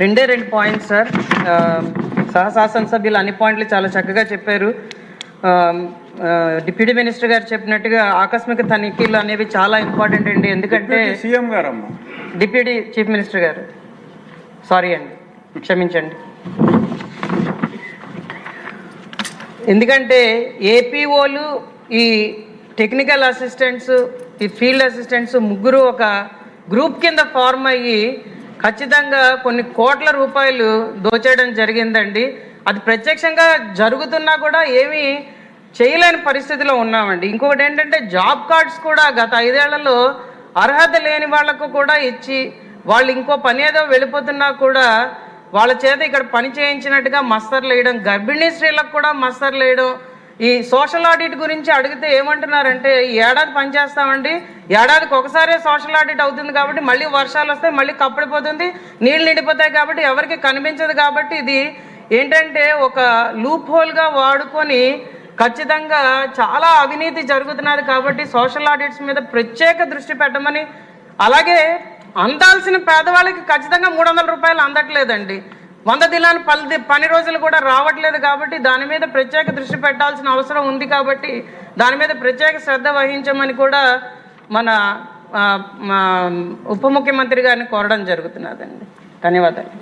రెండు points sir. శాసనసభ్యులు అన్ని పాయింట్లు చాలా చక్కగా చెప్పారు. డిప్యూటీ మినిస్టర్ గారు చెప్పినట్టుగా ఆకస్మిక తనిఖీలు అనేవి చాలా ఇంపార్టెంట్ అండి. ఎందుకంటే సీఎం గారమ్మా, డిప్యూటీ చీఫ్ మినిస్టర్ గారు, సారీ అండి, క్షమించండి. ఎందుకంటే ఏపీఓలు, ఈ టెక్నికల్ అసిస్టెంట్స్, ఈ ఫీల్డ్ అసిస్టెంట్స్ ముగ్గురు ఒక గ్రూప్ కింద ఫార్మ్ అయ్యి ఖచ్చితంగా కొన్ని కోట్ల రూపాయలు దోచేయడం జరిగిందండి. అది ప్రత్యక్షంగా జరుగుతున్నా కూడా ఏమీ చేయలేని పరిస్థితిలో ఉన్నామండి. ఇంకొకటి ఏంటంటే జాబ్ కార్డ్స్ కూడా గత 5 ఏళ్లలో అర్హత లేని వాళ్లకు కూడా ఇచ్చి వాళ్ళు ఇంకో పని ఏదో వెళ్ళిపోతున్నా కూడా వాళ్ళ చేత ఇక్కడ పని చేయించినట్టుగా మస్తర్లు వేయడం, గర్భిణీ స్త్రీలకు కూడా మస్తర్లు వేయడం. ఈ సోషల్ ఆడిట్ గురించి అడిగితే ఏమంటున్నారంటే, ఈ ఏడాది పనిచేస్తామండి, ఏడాదికి ఒకసారే సోషల్ ఆడిట్ అవుతుంది కాబట్టి మళ్ళీ వర్షాలు వస్తాయి, మళ్ళీ కప్పడిపోతుంది, నీళ్ళు నిండిపోతాయి కాబట్టి ఎవరికి కనిపించదు. కాబట్టి ఇది ఏంటంటే ఒక లూప్ హోల్గా వాడుకొని ఖచ్చితంగా చాలా అవినీతి జరుగుతున్నది. కాబట్టి సోషల్ ఆడిట్స్ మీద ప్రత్యేక దృష్టి పెట్టమని, అలాగే అందాల్సిన పేదవాళ్ళకి ఖచ్చితంగా 300 రూపాయలు అందట్లేదండి. 100 దినాలు పని రోజులు కూడా రావట్లేదు. కాబట్టి దాని మీద ప్రత్యేక దృష్టి పెట్టాల్సిన అవసరం ఉంది. కాబట్టి దాని మీద ప్రత్యేక శ్రద్ధ వహించమని కూడా మన ఉప ముఖ్యమంత్రి గారిని కోరడం జరుగుతున్నదండి. ధన్యవాదాలు.